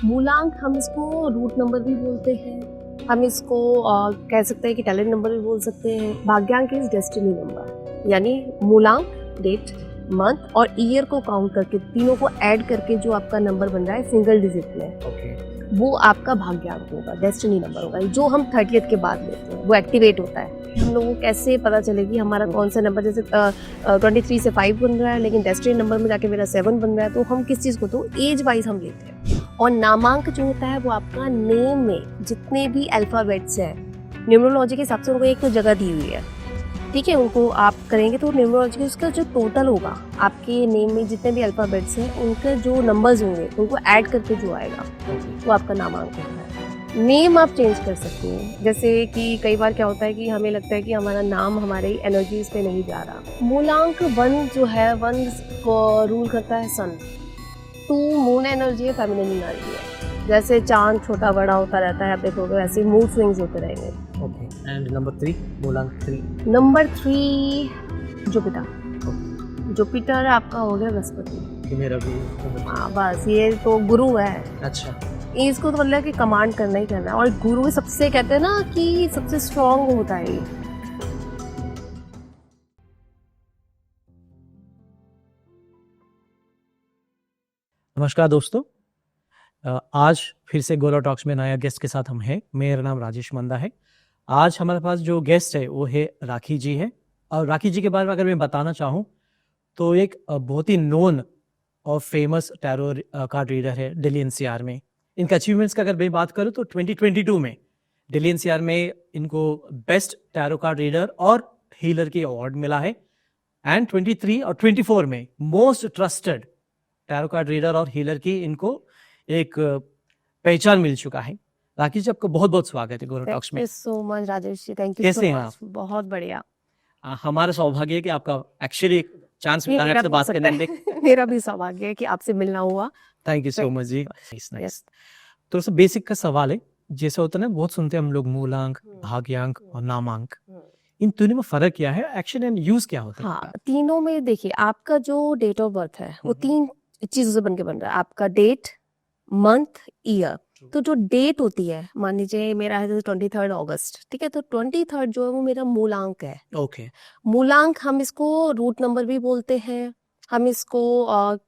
मूलांक हम इसको रूट नंबर भी बोलते हैं, हम इसको कह सकते हैं कि टैलेंट नंबर भी बोल सकते हैं। भाग्यांक इज डेस्टिनी नंबर, यानी मूलांक डेट मंथ और ईयर को काउंट करके तीनों को ऐड करके जो आपका नंबर बन रहा है सिंगल डिजिट में, वो आपका भाग्यांक होगा, डेस्टिनी नंबर होगा, जो हम 30th के बाद लेते हैं, वो एक्टिवेट होता है। हम लोगों को कैसे पता चलेगी हमारा कौन सा नंबर, जैसे 23 से 5 बन रहा है लेकिन डेस्टिनी नंबर में जाके मेरा 7 बन रहा है, तो हम किस चीज़ को, तो एज वाइज हम लेते हैं। और नामांक जो होता है वो आपका नेम में जितने भी अल्फ़ाबेट्स हैं, न्यूमरोलॉजी के हिसाब से उनको एक तो जगह दी हुई है, ठीक है, उनको आप करेंगे तो न्यूमरोलॉजी का उसका जो टोटल होगा, आपके नेम में जितने भी अल्फ़ाबेट्स हैं उनके जो नंबर्स होंगे उनको ऐड करके जो आएगा वो आपका नामांक होता है। नेम आप चेंज कर सकते हैं, जैसे कि कई बार क्या होता है कि हमें लगता है कि हमारा नाम हमारे एनर्जीज पे नहीं जा रहा। मूलांक 1 जो है, 1 को रूल करता है सन, 2 मून एनर्जी है, फेमिनिन एनर्जी है। जैसे चांद छोटा बड़ा होता रहता है, आप देखोगे वैसे मूड स्विंग्स होते रहेंगे। ओके, एंड नंबर 3, मूलांक 3। Number 3 Jupiter. जुपिटर आपका हो गया बृहस्पति। कि मेरा भी। हाँ बस, ये तो गुरु है। अच्छा, इसको तो मतलब कि कमांड करना ही करना है, और गुरु सबसे कहते हैं ना कि सबसे स्ट्रांग होता है ये। नमस्कार दोस्तों, आज फिर से गोला टॉक्स में नया गेस्ट के साथ हम हैं। मेरा नाम राजेश मंदा है। आज हमारे पास जो गेस्ट है वो है राखी जी है। और राखी जी के बारे में अगर मैं बताना चाहूँ तो एक बहुत ही नोन और फेमस टैरो कार्ड रीडर है दिल्ली एनसीआर में। इनके अचीवमेंट्स का अगर मैं बात करूँ तो 2022 में दिल्ली एनसीआर में इनको बेस्ट टैरो कार्ड रीडर और हीलर की अवार्ड मिला है। एंड 23 और 24 में most trusted tarot card reader और हीलर की इनको एक पहचान मिल चुका है। राखी जी, आपको बहुत बहुत स्वागत है गोला टॉक्स में। Thank you so much Rajesh ji, thank you कैसे सो हैं मच। बहुत बढ़िया। हमारा सौभाग्य है कि आपका एक्चुअली चांस मिला है मेरा आपसे भी बात हो करने सकता में। है। मेरा भी सौभाग्य है कि आपसे मिलना हुआ। थैंक यू सो मच जी। Yes. नाइस। तो सब बेसिक का सवाल है, जैसे होता है ना, बहुत सुनते हैं हम लोग मूलांक, भाग्यांक और नामांक। इन तीनों में फर्क क्या है, एक्शन एंड यूज क्या होता है? हाँ, तीनों में देखिए, आपका जो डेट ऑफ बर्थ है वो 3 चीजों से बन के बन रहा है, आपका डेट, मंथ, ईयर। तो जो डेट होती है, मान लीजिए मेरा है 23 अगस्त, ठीक है, तो 23 जो है वो मेरा मूलांक है। ओके, मूलांक हम इसको रूट नंबर भी बोलते हैं, हम इसको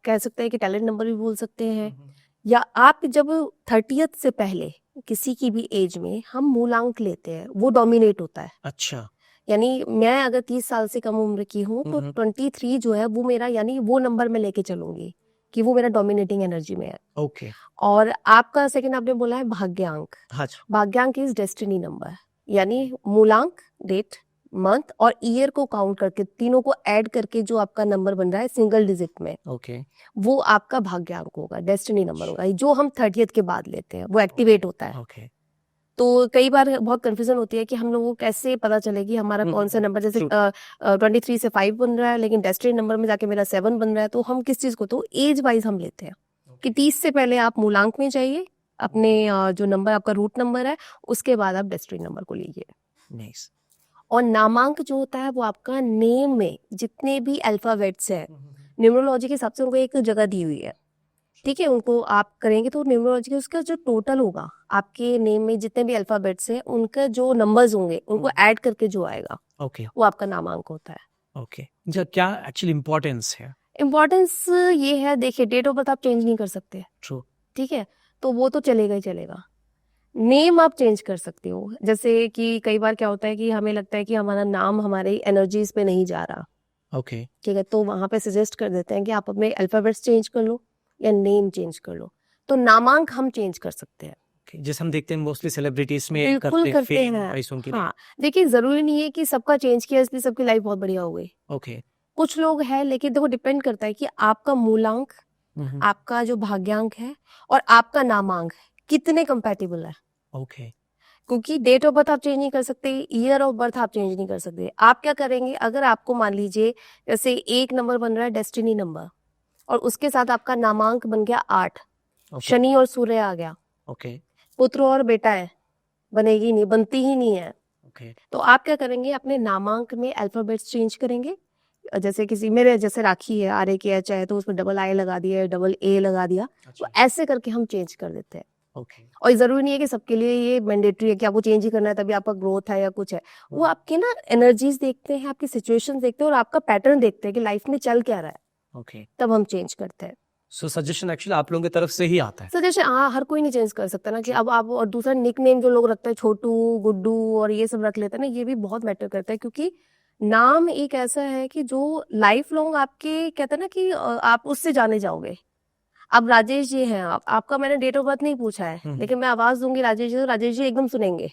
कह सकते हैं कि टैलेंट नंबर भी बोल सकते हैं। या आप जब 30th से पहले किसी की भी एज में हम मूलांक लेते हैं, वो डोमिनेट होता है। अच्छा, यानी मैं अगर 30 साल से कम उम्र की हूँ तो 23 जो है वो मेरा, यानी वो नंबर में लेके चलूंगी कि वो मेरा डोमिनेटिंग एनर्जी में है। ओके, और आपका सेकंड आपने बोला है भाग्यांक। हाँ, भाग्यांक इज डेस्टिनी नंबर, यानी मूलांक डेट मंथ और ईयर को काउंट करके तीनों को ऐड करके जो आपका नंबर बन रहा है सिंगल डिजिट में, ओके, वो आपका भाग्यांक होगा, डेस्टिनी नंबर होगा, जो हम 30th के बाद लेते हैं, वो एक्टिवेट होता है। ओके। तो कई बार बहुत कंफ्यूजन होती है कि हम लोगों को कैसे पता चलेगी हमारा कौन सा नंबर, जैसे 23 से 5 बन रहा है लेकिन डेस्टिनी नंबर में जाके मेरा 7 बन रहा है, तो हम किस चीज को, तो एज वाइज हम लेते हैं कि 30 से पहले आप मूलांक में जाइए, अपने जो नंबर आपका रूट नंबर है उसके बाद आप डेस्टिनी नंबर को लीजिए। नाइस। और नामांक जो होता है वो आपका नेम में जितने भी अल्फाबेट्स हैं, न्यूमरोलॉजी के हिसाब से उनको एक जगह दी हुई है, ठीक है, उनको आप करेंगे तो न्यूमरोलॉजी का उसका जो टोटल होगा, आपके नेम में जितने भी अल्फाबेट्स हैं उनका जो नंबर्स होंगे उनको ऐड करके जो आएगा ओके, वो आपका नामांक होता है। ओके। जो क्या एक्चुअली इम्पोर्टेंस है? इम्पोर्टेंस ये है, देखिए डेट ऑफ बर्थ आप चेंज नहीं कर सकते, ट्रू। ठीक है, तो वो तो चलेगा ही चलेगा। नेम आप चेंज कर सकते हो, जैसे कि कई बार क्या होता है कि हमें लगता है कि हमारा नाम हमारे एनर्जीज पे नहीं जा रहा, ओके, ठीक है, तो वहां पे सजेस्ट कर देते हैं कि आप अपने अल्फाबेट्स चेंज कर लो या नेम चेंज कर लो, तो नामांक हम चेंज कर सकते हैं। जैसे हम देखते हैं मोस्टली सेलिब्रिटीज में बिल्कुल करते फेम हैं। पैसों के लिए। हाँ, देखिए जरूरी नहीं है कि सबका चेंज किया इसलिए सबकी लाइफ बहुत बढ़िया हो गई। ओके, कुछ लोग हैं, लेकिन देखो डिपेंड करता है कि आपका मूलांक, आपका जो भाग्यांक है और आपका नामांक कितने कंपैटिबल है। ओके, क्योंकि डेट ऑफ बर्थ आप चेंज नहीं कर सकते, ईयर ऑफ बर्थ आप चेंज नहीं कर सकते। आप क्या करेंगे, अगर आपको मान लीजिए जैसे एक नंबर बन रहा है डेस्टिनी नंबर और उसके साथ आपका नामांक बन गया 8, शनि और सूर्य आ गया, ओके, पुत्र और बेटा है, बनेगी नहीं, बनती ही नहीं है। ओके, तो आप क्या करेंगे, अपने नामांक में अल्फाबेट्स चेंज करेंगे जैसे किसी मेरे जैसे राखी है, RAKH है, तो उसमें डबल I लगा दिया, डबल A लगा दिया, तो ऐसे करके हम चेंज कर देते हैं। ओके और जरूरी नहीं है कि सबके लिए ये मैंडेटरी है कि आपको चेंज ही करना है तभी आपका ग्रोथ है या कुछ है। वो आपकी ना एनर्जीज देखते हैं, आपकी सिचुएशन देखते हैं और आपका पैटर्न देखते हैं कि लाइफ में चल क्या रहा है, ओके तब हम चेंज करते हैं। सो सजेशन एक्चुअली आप लोगों की तरफ से ही आता है। सर जैसे हाँ, हर कोई नहीं चेंज कर सकता ना कि अब आप, और दूसरा निक नेम जो लोग रखते हैं, छोटू, गुड्डू और ये सब रख लेते हैं ना, ये भी बहुत मैटर करता है, क्योंकि नाम एक ऐसा है कि जो लाइफ लॉन्ग आपके, कहते हैं ना कि आप उससे जाने जाओगे। अब राजेश जी हैं, आपका मैंने डेट ऑफ बर्थ नहीं पूछा है, लेकिन मैं आवाज दूंगी राजेश जी, तो राजेश जी एकदम सुनेंगे।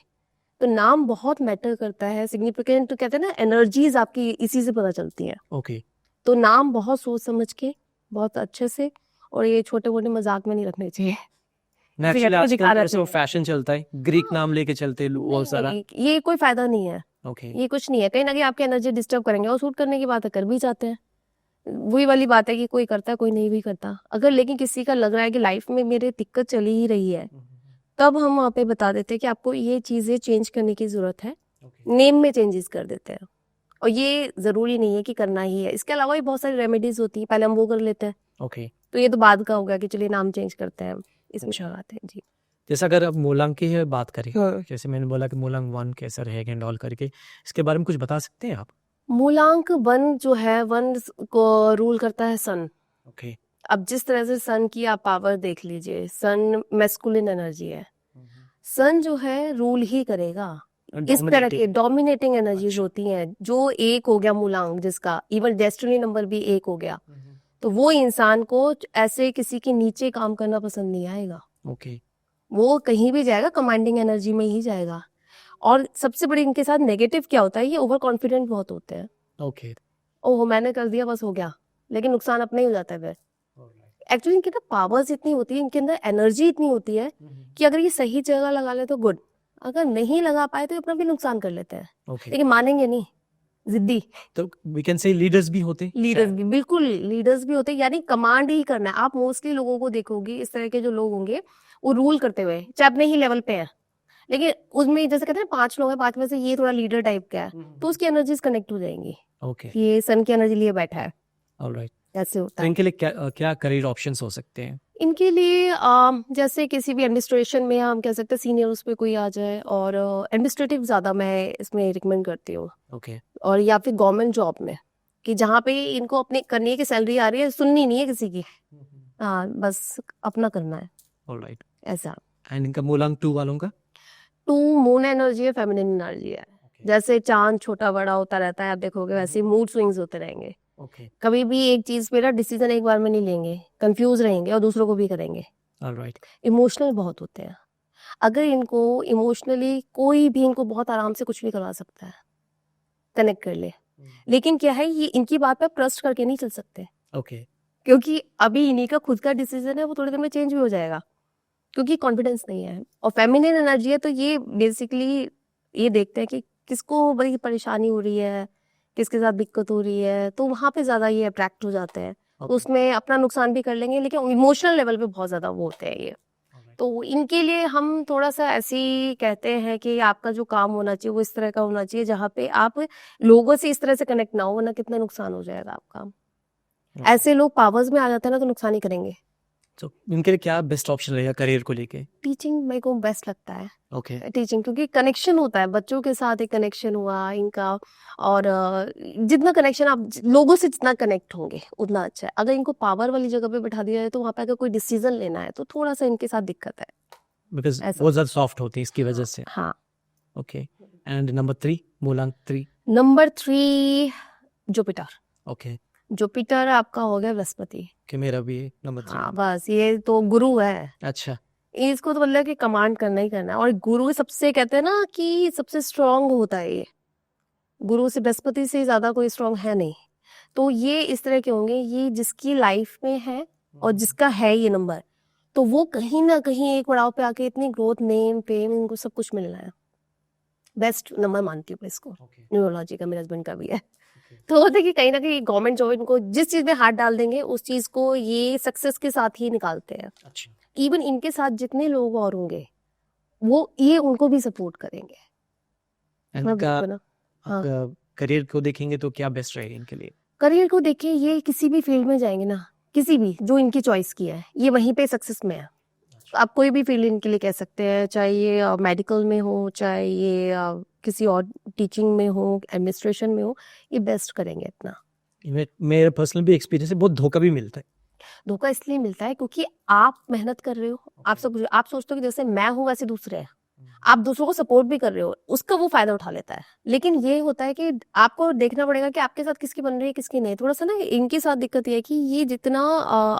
तो नाम बहुत मैटर करता है, सिग्निफिकेंट, तो कहते हैं ना एनर्जीज आपकी इसी से पता चलती है। ओके तो नाम बहुत सोच समझ के, बहुत अच्छे से, और ये छोटे मोटे मजाक में नहीं रखने चाहिए। एक्चुअली आजकल दिखा तो ऐसे फैशन चलता है, ग्रीक नाम लेके चलते हैं लोग बहुत सारा। नहीं, ये कोई फायदा नहीं है, ओके ये कुछ नहीं है, कहीं ना कहीं आपकी एनर्जी डिस्टर्ब करेंगे, और सूट करने की बात है, कर भी जाते हैं। वही वाली बात है कि कोई करता है, कोई नहीं भी करता। अगर लेकिन किसी का लग रहा है कि लाइफ में मेरे दिक्कत चली ही रही है, तब हम वहाँ पे बता देते हैं कि आपको ये चीजें चेंज करने की जरूरत है, नेम में चेंजेस कर देते हैं। और ये जरूरी नहीं है कि करना ही है, इसके अलावा भी बहुत सारी रेमेडीज होती है, पहले हम वो कर लेते हैं। ओके तो ये तो बाद का हो गया कि चलिए नाम चेंज करते हैं, इसमें शरारत है जी। जैसे अगर अब मूलांक की बात करें, हाँ। जैसे मैंने बोला कि मूलांक 1 कैसा रहेगा एंड ऑल करके, इसके बारे में कुछ बता सकते हैं आप? मूलांक 1 जो है, 1 को रूल करता है सन। ओके अब जिस तरह से सन की आप पावर देख लीजिए, सन मैस्कुलिन एनर्जी है, सन जो है रूल ही करेगा। इस तरह की डोमिनेटिंग एनर्जीज अच्छा। होती हैं, जो एक हो गया मूलांक, जिसका इवन डेस्टिनी नंबर भी एक हो गया, तो वो इंसान को ऐसे किसी के नीचे काम करना पसंद नहीं आएगा। ओके वो कहीं भी जाएगा कमांडिंग एनर्जी में ही जाएगा। और सबसे बड़ी इनके साथ नेगेटिव क्या होता है, ये ओवर कॉन्फिडेंट बहुत होते हैं। ओके ओह मैंने कर दिया बस हो गया, लेकिन नुकसान अपना ही हो जाता है फिर। एक्चुअली इनके अंदर पावर्स इतनी होती है, इनके अंदर एनर्जी इतनी होती है कि अगर ये सही जगह लगा ले तो गुड, अगर नहीं लगा पाए तो ये अपना भी नुकसान कर लेते हैं। ओके लेकिन मानेंगे नहीं, जिद्दी। तो वी कैन से लीडर्स भी होते हैं लीडर्स भी, बिल्कुल लीडर्स भी होते हैं, यानी कमांड ही करना है। आप मोस्टली लोगों को देखोगे, इस तरह के जो लोग होंगे वो रूल करते हुए, चाहे अपने ही लेवल पे है, लेकिन उसमें जैसे कहते हैं 5 लोग हैं, 5 में से ये थोड़ा लीडर टाइप का है, तो उसकी एनर्जीज कनेक्ट हो जाएंगी ओके कि ये सन की एनर्जी लिए बैठा है, ऑलराइट। ऐसे होता तो है। इनके लिए क्या करियर ऑप्शंस हो सकते हैं? इनके लिए जैसे किसी भी एडमिनिस्ट्रेशन में हम कह सकते हैं सीनियर उस पर कोई आ जाए, और एडमिनिस्ट्रेटिव ज़्यादा मैं इसमें रिकमेंड करती हूँ, ओके और या फिर गवर्नमेंट जॉब में, कि जहाँ पे इनको अपने करने की सैलरी आ रही है, सुननी नहीं है किसी की, हाँ बस अपना करना है, ऑलराइट। ऐसा। एंड इनका मूलांक 2 वालों का? 2 मून एनर्जी है, फेमिनिन एनर्जी है। जैसे चांद छोटा बड़ा होता रहता है, आप देखोगे वैसे मूड स्विंग्स होते रहेंगे। ओके कभी भी एक चीज पे ना डिसीजन एक बार में नहीं लेंगे, कंफ्यूज रहेंगे और दूसरों को भी करेंगे। ऑलराइट इमोशनल बहुत होते हैं, अगर इनको इमोशनली कोई भी इनको बहुत आराम से कुछ भी करवा सकता है, कनेक्ट कर ले। लेकिन क्या है, ये इनकी बात पे ट्रस्ट करके नहीं चल सकते, ओके क्योंकि अभी इन्हीं का खुद का डिसीजन है, वो थोड़ी देर में चेंज भी हो जाएगा, क्योंकि कॉन्फिडेंस नहीं है। और फेमिनिन एनर्जी है, तो ये बेसिकली ये देखते हैं कि किसको बड़ी परेशानी हो रही है, किसके साथ दिक्कत हो रही है, तो वहां पे ज्यादा ये अट्रैक्ट हो जाते हैं। तो उसमें अपना नुकसान भी कर लेंगे, लेकिन इमोशनल लेवल पे बहुत ज्यादा वो होते हैं ये। तो इनके लिए हम थोड़ा सा ऐसे ही कहते हैं कि आपका जो काम होना चाहिए वो इस तरह का होना चाहिए, जहाँ पे आप लोगों से इस तरह से कनेक्ट ना हो, वरना कितना नुकसान हो जाएगा आपका। ऐसे लोग पावर्स में आ जाते हैं ना, तो नुकसान ही करेंगे। तो इनके लिए क्या बेस्ट ऑप्शन रहेगा करियर को लेके? टीचिंग मेरे को बेस्ट लगता है, ओके टीचिंग, क्योंकि कनेक्शन होता है बच्चों के साथ, एक कनेक्शन हुआ इनका। और जितना कनेक्शन आप लोगों से जितना कनेक्ट होंगे उतना अच्छा है। अगर इनको पावर वाली जगह पे बैठा दिया है, तो वहाँ पे अगर कोई डिसीजन लेना है तो थोड़ा सा इनके साथ दिक्कत है, बिकॉज ऐसा। बहुत ज्यादा सॉफ्ट होती है इसकी वजह से। हाँ। ओके एंड नंबर 3 मूलांक 3? Number 3 Jupiter. ओके जुपिटर आपका हो गया बृहस्पति। कि मेरा भी नंबर 3। हाँ बस, ये तो गुरु है, अच्छा इसको तो मतलब कि कमांड करना ही करना है। और गुरु सबसे कहते हैं ना कि सबसे स्ट्रांग होता है ये, गुरु से, बृहस्पति से ज्यादा कोई स्ट्रांग है नहीं। तो ये इस तरह के होंगे, ये जिसकी लाइफ में है और जिसका है ये नंबर, तो वो कहीं ना कहीं एक पड़ाव पे आके इतनी ग्रोथ, नेम फेम, इनको सब कुछ मिलना है। बेस्ट नंबर मानती हूँ मैं इसको, न्यूरोलॉजी का, मेरे हस्बैंड का भी है। तो होता है कि कहीं ना कहीं गवर्नमेंट जॉब, इनको जिस चीज में हाथ डाल देंगे उस चीज को ये सक्सेस के साथ ही निकालते हैं। अच्छा इवन इनके साथ जितने लोग और होंगे, वो ये उनको भी सपोर्ट करेंगे। एंड मैं का बिल्कुल ना, हाँ। करियर को देखेंगे तो क्या बेस्ट रहेगा इनके लिए? करियर को देखिए, ये किसी भी फील्ड में जाएंगे ना, किसी भी जो इनकी चॉइस की है, ये वहीं पे सक्सेस में है। आप कोई भी फील्ड इनके लिए कह सकते हैं, चाहे ये मेडिकल में हो, चाहे ये किसी और टीचिंग में हो, एडमिनिस्ट्रेशन में हो, ये बेस्ट करेंगे इतना। मेरा पर्सनल भी एक्सपीरियंस है, बहुत धोखा भी मिलता है। धोखा इसलिए मिलता है क्योंकि आप मेहनत कर रहे हो, आप सब आप सोचते हो कि जैसे मैं हूँ वैसे दूसरे हैं, आप दूसरों को सपोर्ट भी कर रहे हो, उसका वो फायदा उठा लेता है। लेकिन ये होता है कि आपको देखना पड़ेगा कि आपके साथ किसकी बन रही है, किसकी नहीं। थोड़ा सा ना इनके साथ दिक्कत ये है कि ये जितना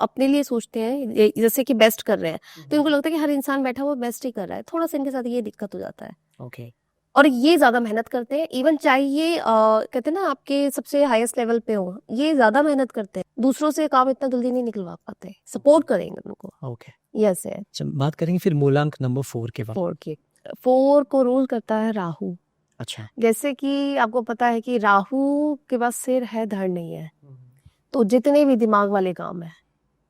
अपने लिए सोचते हैं, जैसे कि बेस्ट कर रहे हैं, तो इनको लगता है कि हर इंसान बैठा हुआ बेस्ट ही कर रहा है। थोड़ा सा इनके साथ ये दिक्कत हो जाता है। ओके। और ये ज्यादा मेहनत करते हैं, इवन चाहे ये कहते हैं ना आपके सबसे हाईएस्ट लेवल पे हो, ये ज्यादा मेहनत करते हैं, दूसरों से काम इतना जल्दी नहीं निकलवा पाते, सपोर्ट करेंगे उनको। ओके, यस है। बात करेंगे फिर मूलांक नंबर 4 के बाद। 4 को रूल करता है राहु। अच्छा। जैसे कि आपको पता है कि राहु के पास सिर है, धड़ नहीं है, तो जितने भी दिमाग वाले काम है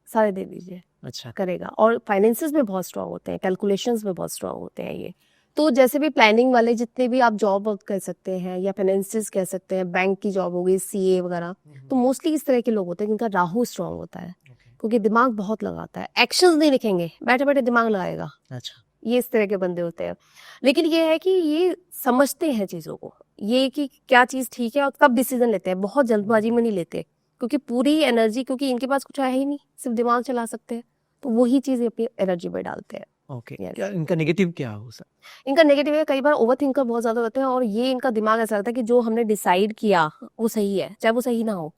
सारे दे दीजिए, अच्छा। करेगा। और फाइनेंसेस में बहुत स्ट्रांग होते हैं, कैलकुलेशंस में बहुत स्ट्रांग होते हैं ये। तो जैसे भी प्लानिंग वाले जितने भी आप जॉब कह सकते हैं या फाइनेंसेस कह सकते हैं, बैंक की जॉब हो गई, सीए वगैरह, तो मोस्टली इस तरह के लोग होते हैं जिनका राहु स्ट्रांग होता है, क्योंकि दिमाग बहुत लगाता है। एक्शंस नहीं दिखेंगे, बैठे बैठे दिमाग लगाएगा। अच्छा। ये इस तरह के बंदे होते हैं। लेकिन ये है कि ये समझते हैं चीजों को, ये कि क्या चीज ठीक है और कब डिसीजन लेते हैं, बहुत जल्दबाजी में नहीं लेते, क्योंकि पूरी एनर्जी, क्योंकि इनके पास कुछ है ही नहीं, सिर्फ दिमाग चला सकते हैं, तो वही चीज अपनी एनर्जी में डालते हैं। ओके। Yes. क्या इनका नेगेटिव क्या हो सकता? इनका नेगेटिव है, कई बार ओवर थिंकर बहुत ज्यादा होते हैं, और ये इनका दिमाग ऐसा रहता है कि जो हमने डिसाइड किया वो सही है, चाहे वो सही ना हो,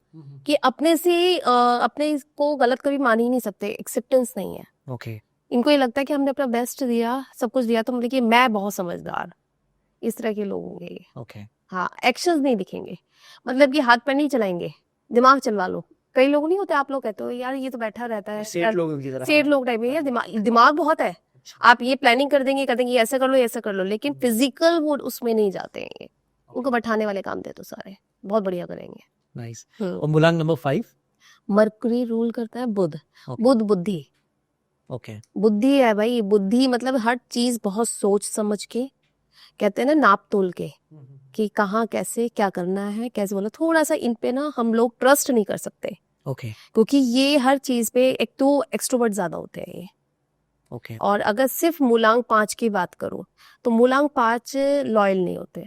कि अपने से अपने को गलत कभी मान ही नहीं सकते, एक्सेप्टेंस नहीं है। ओके। इनको ये लगता है कि हमने अपना बेस्ट दिया, सब कुछ दिया, तो मतलब कि मैं बहुत समझदार, इस तरह के लोग होंगे ये। ओके। हाँ, एक्शंस नहीं दिखेंगे, मतलब कि हाथ पैर नहीं चलाएंगे, दिमाग चलवा लो। कई लोग नहीं होते, आप लोग कहते हो यार ये तो बैठा रहता है, सेठ लोगों की तरह। सेठ लोग टाइप है, यार दिमाग बहुत है, आप ये प्लानिंग कर देंगे, कर देंगे, ये ऐसा कर लो, ये ऐसा कर लो, लेकिन फिजिकल वो उसमें नहीं जाते हैं ये। उनको बैठाने वाले काम दे तो सारे बहुत बढ़िया करेंगे। नाइस। और मूलांक नंबर 5? मरकरी रूल करता है बुध। बुध बुद्धि। ओके। बुद्धि है भाई, बुद्धि मतलब हर चीज बहुत सोच समझ के, कहते हैं ना नाप तोल के, कि कहाँ कैसे क्या करना है, कैसे बोला। थोड़ा सा इन पे ना हम लोग ट्रस्ट नहीं कर सकते, ओके। क्योंकि ये हर चीज पे, एक तो एक्सट्रोवर्ट ज्यादा होते हैं ये। ओके। और अगर सिर्फ मूलांक 5 की बात करूं, तो मूलांक 5 लॉयल नहीं होते।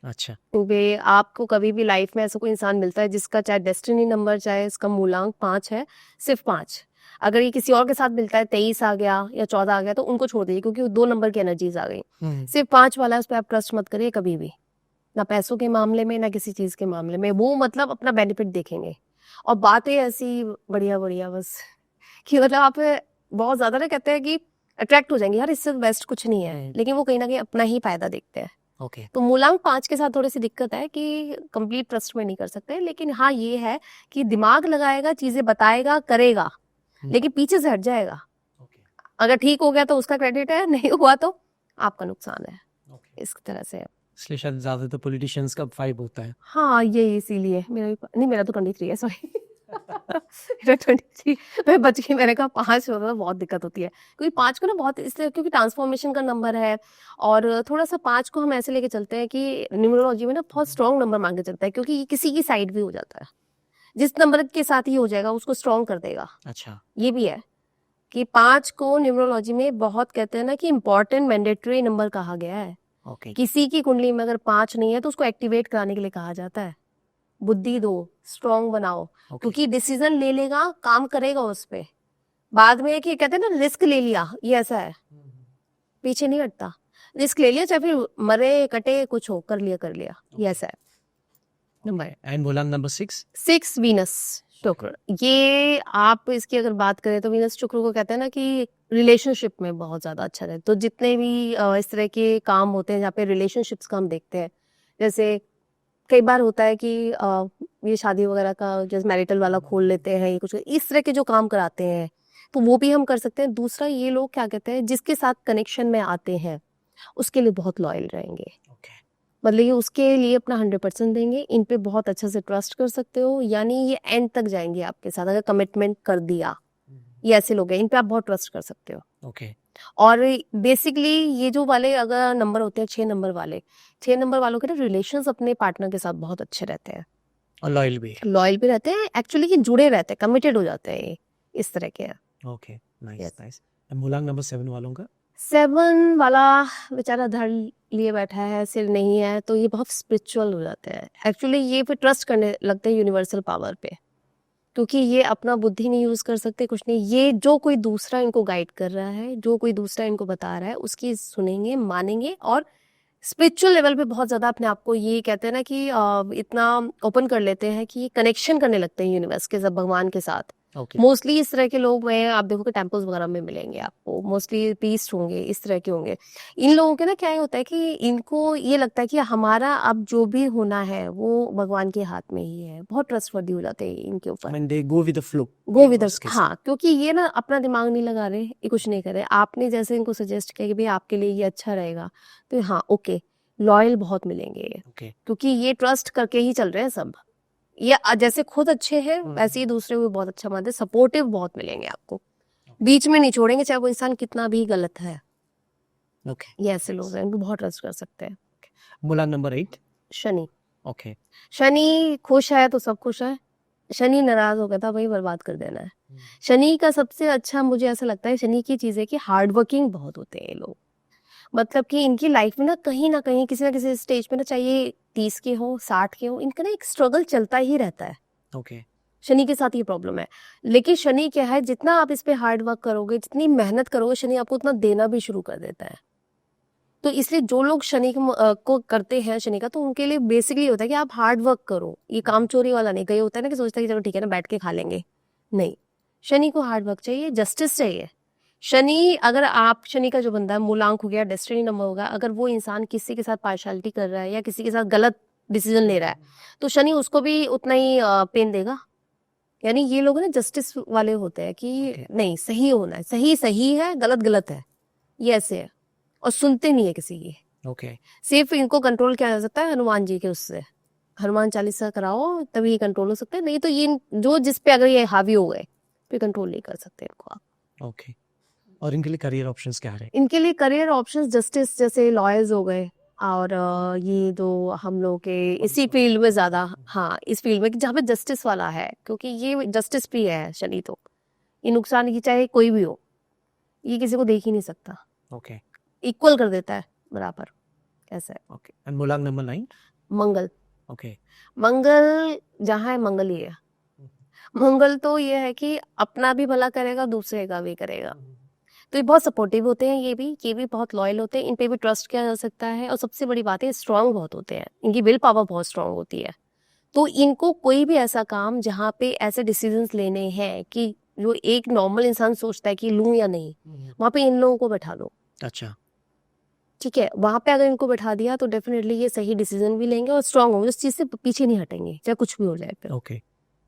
अच्छा। वे आपको कभी भी लाइफ में ऐसा कोई इंसान मिलता है जिसका चाहे डेस्टिनी नंबर, चाहे इसका मूलांक 5 है, सिर्फ 5, अगर ये किसी और के साथ मिलता है, 23 आ गया या 14 आ गया, तो उनको छोड़ दीजिए, क्योंकि वो 2 नंबर की एनर्जीज आ गई। सिर्फ 5 वाला है, उस पर आप ट्रस्ट मत करिए कभी भी, ना पैसों के मामले में, ना किसी चीज के मामले में। वो मतलब अपना बेनिफिट देखेंगे, और बातें ऐसी बढ़िया बढ़िया बस, कि मतलब आप बहुत ज्यादा ना कहते हैं कि अट्रैक्ट हो जाएंगे, यार इससे बेस्ट कुछ नहीं है, लेकिन वो कहीं ना कहीं अपना ही फायदा देखते हैं। ओके। तो मूलांक 5 के साथ थोड़ी सी दिक्कत है कि कंप्लीट ट्रस्ट में नहीं कर सकते, लेकिन हाँ ये है कि दिमाग लगाएगा, चीजें बताएगा, करेगा, लेकिन पीछे से हट जाएगा। अगर ठीक हो गया तो उसका क्रेडिट है, नहीं हुआ तो आपका नुकसान है। इस तरह से इसलिए शायद ज्यादातर पॉलिटिशियंस का 5 होता है। हाँ, ये इसीलिए मेरा तो 23 है, सॉरी। मेरा 23, मैं बच गई, मैंने कहा 5 होता तो बहुत दिक्कत होती है, क्योंकि 5 को ना बहुत इसलिए, क्योंकि ट्रांसफॉर्मेशन का नंबर है, और थोड़ा सा 5 को हम ऐसे लेके चलते हैं कि न्यूमरोलॉजी में ना बहुत स्ट्रॉन्ग नंबर मांगे चलता है, क्योंकि ये किसी की साइड भी हो जाता है, जिस नंबर के साथ ही हो जाएगा उसको स्ट्रॉन्ग कर देगा। अच्छा। ये भी है कि 5 को न्यूमरोलॉजी में बहुत कहते हैं ना कि इंपॉर्टेंट मैंडेटरी नंबर कहा गया है। ओके। किसी की कुंडली में अगर 5 नहीं है तो उसको एक्टिवेट कराने के लिए कहा जाता है, बुद्धि दो, स्ट्रॉन्ग बनाओ, क्योंकि डिसीजन ले लेगा, काम करेगा उस पे, बाद में कि कहते हैं ना रिस्क ले लिया, ये ऐसा है, पीछे नहीं हटता, रिस्क ले लिया, चाहे फिर मरे कटे कुछ हो, कर लिया, ये ऐसा है नंबर। एंड मूलांक नंबर 6 वीनस शुक्र। ये आप इसकी अगर बात करें तो वीनस शुक्र को कहते हैं ना कि रिलेशनशिप में बहुत ज्यादा अच्छा है। तो जितने भी इस तरह के काम होते हैं जहाँ पे रिलेशनशिप्स का हम देखते हैं, जैसे कई बार होता है कि ये शादी वगैरह का जैसे मैरिटल वाला खोल लेते हैं, ये कुछ इस तरह के जो काम कराते हैं, तो वो भी हम कर सकते हैं। दूसरा, ये लोग क्या कहते हैं, जिसके साथ कनेक्शन में आते हैं उसके लिए बहुत लॉयल रहेंगे, मतलब ये उसके लिए अपना 100% देंगे, इन पे बहुत अच्छे से ट्रस्ट कर सकते हो, यानी ये एंड तक जाएंगे आपके साथ, अगर कमिटमेंट कर दिया। ये ऐसे लोग हैं, इन पे आप बहुत ट्रस्ट कर सकते हो। ओके। और बेसिकली ये जो वाले अगर नंबर होते हैं 6 नंबर वाले, 6 नंबर वालों के ना रिलेशंस अपने पार्टनर के साथ बहुत अच्छे रहते हैं। और लॉयल भी है। लॉयल भी रहते हैं, एक्चुअली कि जुड़े रहते हैं, कमिटेड हो जाते हैं, ये इस तरह के हैं। Okay, nice Yes. नाइस। मूलांक नंबर 7 वालों का? 7 वाला बेचारा धड़ लिए बैठा है, सिर नहीं है, तो ये बहुत स्पिरिचुअल हो जाते हैं। एक्चुअली ये फिर ट्रस्ट करने लगते हैं यूनिवर्सल पावर पे, क्योंकि ये अपना बुद्धि नहीं यूज कर सकते, कुछ नहीं। ये जो कोई दूसरा इनको गाइड कर रहा है, जो कोई दूसरा इनको बता रहा है, उसकी सुनेंगे, मानेंगे, और स्पिरिचुअल लेवल पे बहुत ज्यादा अपने आप को, ये कहते हैं ना कि इतना ओपन कर लेते हैं कि कनेक्शन करने लगते हैं यूनिवर्स के साथ, भगवान के साथ। ओके, मोस्टली इस तरह के लोग में आप देखोगे टेम्पल्स वगैरह में मिलेंगे आपको, मोस्टली पीस होंगे, इस तरह के होंगे। इन लोगों के ना क्या होता है कि इनको ये लगता है कि हमारा अब जो भी होना है वो भगवान के हाथ में ही है, बहुत ट्रस्टवर्दी हो जाते हैं इनके ऊपर। I mean, they go with the flow. Go with उसके साथ। हाँ, क्योंकि ये ना अपना दिमाग नहीं लगा रहे, ये कुछ नहीं कर रहे। आपने जैसे इनको सजेस्ट किया कि भाई आपके लिए ये अच्छा रहेगा, तो हाँ ओके, लॉयल बहुत मिलेंगे ये, ओके, क्योंकि ये ट्रस्ट करके ही चल रहे हैं सब। ये जैसे खुद अच्छे हैं वैसे ही दूसरे को भी बहुत अच्छा मानते हैं, सपोर्टिव बहुत मिलेंगे आपको, बीच में नहीं छोड़ेंगे, चाहे वो इंसान कितना भी गलत है। ओके। ये ऐसे लोग हैं, इनको बहुत ट्रस्ट कर सकते हैं। मूलांक नंबर 8? शनि। ओके, शनि खुश है तो सब खुश है, शनि नाराज हो गया था भाई बर्बाद कर देना है। शनि का सबसे अच्छा मुझे ऐसा लगता है, शनि की चीज है कि हार्ड वर्किंग बहुत होते हैं ये लोग। मतलब कि इनकी लाइफ में ना कहीं किसी ना किसी स्टेज पे ना, चाहिए 30 के हो 60 के हो, इनका ना एक स्ट्रगल चलता ही रहता है। ओके, शनि के साथ ये प्रॉब्लम है। लेकिन शनि क्या है, जितना आप इस पे हार्ड वर्क करोगे, जितनी मेहनत करोगे, शनि आपको उतना देना भी शुरू कर देता है। तो इसलिए जो लोग शनि को करते हैं शनि का, तो उनके लिए बेसिकली होता है कि आप हार्ड वर्क करो। ये काम चोरी वाला नहीं, कहीं होता है ना कि सोचता है कि चलो ठीक है ना बैठ के खा लेंगे, नहीं। शनि को हार्ड वर्क चाहिए, जस्टिस चाहिए। शनि, अगर आप, शनि का जो बंदा है, मूलांक हो गया, डेस्टिनी नंबर होगा, अगर वो इंसान किसी के साथ पार्शलिटी कर रहा है या किसी के साथ गलत डिसीजन ले रहा है, तो शनि उसको भी उतना ही पेन देगा। यानी ये लोग ना जस्टिस वाले होते हैं कि Okay. नहीं, सही होना है, सही सही है, गलत गलत है, ये ऐसे है, और सुनते नहीं है किसी की। ओके, सिर्फ इनको कंट्रोल किया जा सकता है हनुमान जी के उससे, हनुमान चालीसा कराओ तभी ये कंट्रोल हो सकते हैं, नहीं तो ये जो जिस पे अगर ये हावी हो गए फिर कंट्रोल नहीं कर सकते इनको आप। ओके। और इनके लिए करियर ऑप्शंस क्या रहे? इनके लिए करियर ऑप्शंस जस्टिस, जैसे लॉयर्स हो गए, और ये जो हम लोग के इसी फील्ड में ज्यादा, हाँ इस फील्ड में जहाँ पे जस्टिस वाला है, क्योंकि ये जस्टिस भी है शनि, तो ये नुकसान की चाहे कोई भी हो, ये किसी को देख ही नहीं सकता, ओके, इक्वल कर देता है बराबर, ऐसा है। ओके। एंड मूलांक नंबर 9? मंगल। ओके, मंगल जहाँ है मंगल ही है। मंगल तो ये है कि अपना भी भला करेगा, दूसरे का भी करेगा। तो ये बहुत सपोर्टिव होते हैं, ये भी बहुत लॉयल होते हैं, इन पे भी ट्रस्ट किया जा सकता है। और सबसे बड़ी बात है, स्ट्रांग बहुत होते हैं, इनकी विल पावर बहुत स्ट्रांग होती है। तो इनको कोई भी ऐसा काम जहाँ पे ऐसे डिसीजंस लेने हैं कि जो एक नॉर्मल इंसान सोचता है कि लूं या नहीं, वहां पे इन लोगों को बैठा दो, अच्छा, ठीक है। वहां पे अगर इनको बैठा दिया तो डेफिनेटली ये सही डिसीजन भी लेंगे और स्ट्रांग होंगे, उस चीज से पीछे नहीं हटेंगे चाहे कुछ भी हो जाए फिर। ओके।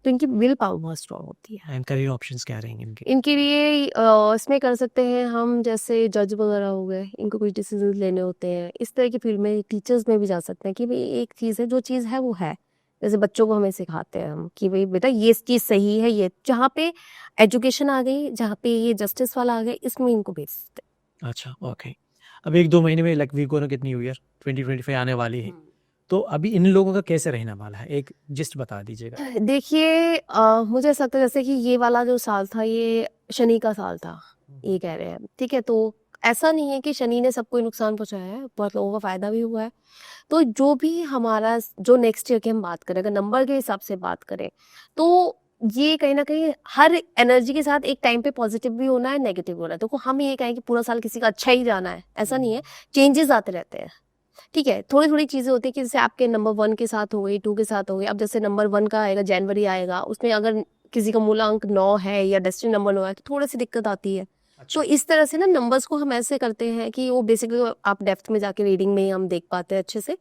तो इनकी विल पावर बहुत स्ट्रांग होती है। एंड करियर ऑप्शंस क्या रहेंगे इनके? इनके लिए इसमें कर सकते हैं हम, जैसे जज वगैरह हो गए, इनको कुछ डिसीजन लेने होते हैं इस तरह की फील्ड में। टीचर्स में भी जा सकते हैं कि भाई एक चीज़ है, जो चीज़ है वो है। जैसे बच्चों को हमें सिखाते हैं हम कि भाई बेटा ये चीज़ सही है, ये जहाँ पे एजुकेशन आ गई, जहाँ पे ये जस्टिस वाला आ गया, इसमें इनको भेज सकते हैं। अच्छा, ओके। अब 1-2 महीने में लाइक वी को ना कितनी हुई यार 2025 आने वाली है, तो अभी इन लोगों का कैसे रहने वाला है, एक जिस्ट बता दीजिएगा। देखिए मुझे ऐसा लगता है जैसे कि ये वाला जो साल था ये शनि का साल था, ये कह रहे हैं, ठीक है। तो ऐसा नहीं है कि शनि ने सबको नुकसान पहुंचाया है, बहुत लोगों का फायदा भी हुआ है। तो जो भी हमारा, जो नेक्स्ट ईयर की हम बात करें, अगर नंबर के हिसाब से बात करें, तो ये कहीं ना कहीं हर एनर्जी के साथ एक टाइम पे पॉजिटिव भी होना है, नेगेटिव भी होना है। देखो हम ये कहें कि पूरा साल किसी का अच्छा ही जाना है, ऐसा नहीं है, चेंजेस आते रहते हैं, ठीक है। थोड़ी थोड़ी चीजें होती है कि जैसे आपके नंबर 1 के साथ हो गई, 2 के साथ हो गई। अब जैसे नंबर 1 का आएगा, जनवरी आएगा, उसमें अगर किसी का मूलांक 9 है या डेस्टिनी नंबर 9 है तो थोड़ी सी दिक्कत आती है। तो इस तरह से ना नंबर्स को हम ऐसे करते हैं कि वो बेसिकली आप डेप्थ में जाके रीडिंग में ही हम देख पाते हैं अच्छे से।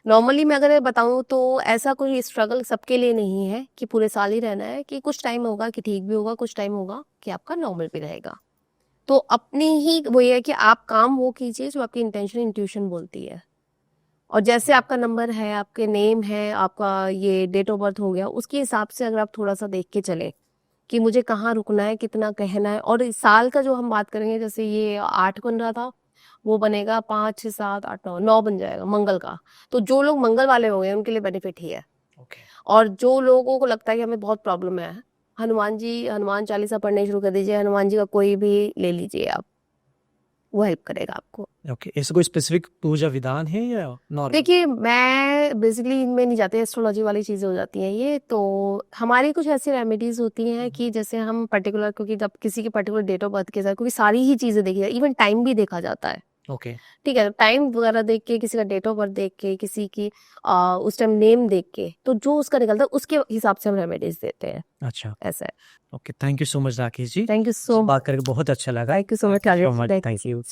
नॉर्मली मैं अगर बताऊं तो ऐसा कोई स्ट्रगल सबके लिए नहीं है कि पूरे साल ही रहना है, कि कुछ टाइम होगा कि ठीक भी होगा, कुछ टाइम होगा कि आपका नॉर्मल भी रहेगा। तो अपनी ही वो ये है कि आप काम वो कीजिए जो आपकी इंटेंशन इंट्यूशन बोलती है। और जैसे आपका नंबर है, आपके नेम है, आपका ये डेट ऑफ बर्थ हो गया, उसके हिसाब से अगर आप थोड़ा सा देख के चले कि मुझे कहाँ रुकना है, कितना कहना है। और इस साल का जो हम बात करेंगे, जैसे ये 8 बन रहा था, वो बनेगा 5, 6, 7, 8, 9 बन जाएगा मंगल का। तो जो लोग मंगल वाले हो गए उनके लिए बेनिफिट ही है। ओके और जो लोगों को लगता है कि हमें बहुत प्रॉब्लम है, हनुमान चालीसा पढ़ने शुरू कर दीजिए, हनुमान जी का कोई भी ले लीजिए आप, वो हेल्प करेगा आपको। ओके, ऐसा कोई स्पेसिफिक पूजा विधान है या नॉर्मल? देखिए, मैं बेसिकली इनमें नहीं जाती, एस्ट्रोलॉजी वाली चीज़ें हो जाती हैं ये, तो हमारी कुछ ऐसी रेमेडीज होती हैं कि जैसे हम पर्टिकुलर, क्योंकि जब किसी के पर्टिकुलर डेट ऑफ बर्थ के साथ, क्योंकि सारी ही चीज़ें देखी जाए, इवन टाइम भी देखा जाता है, ओके ठीक है, टाइम वगैरह देख के, किसी का डेट ऑफ बर्थ देख के, किसी की उस टाइम नेम देख के, तो जो उसका निकलता है उसके हिसाब से हम रेमेडीज देते हैं, अच्छा ऐसा है। Okay, thank you so much Rakesh ji, thank you so बात करके बहुत अच्छा लगा। Thank you so much, thank you.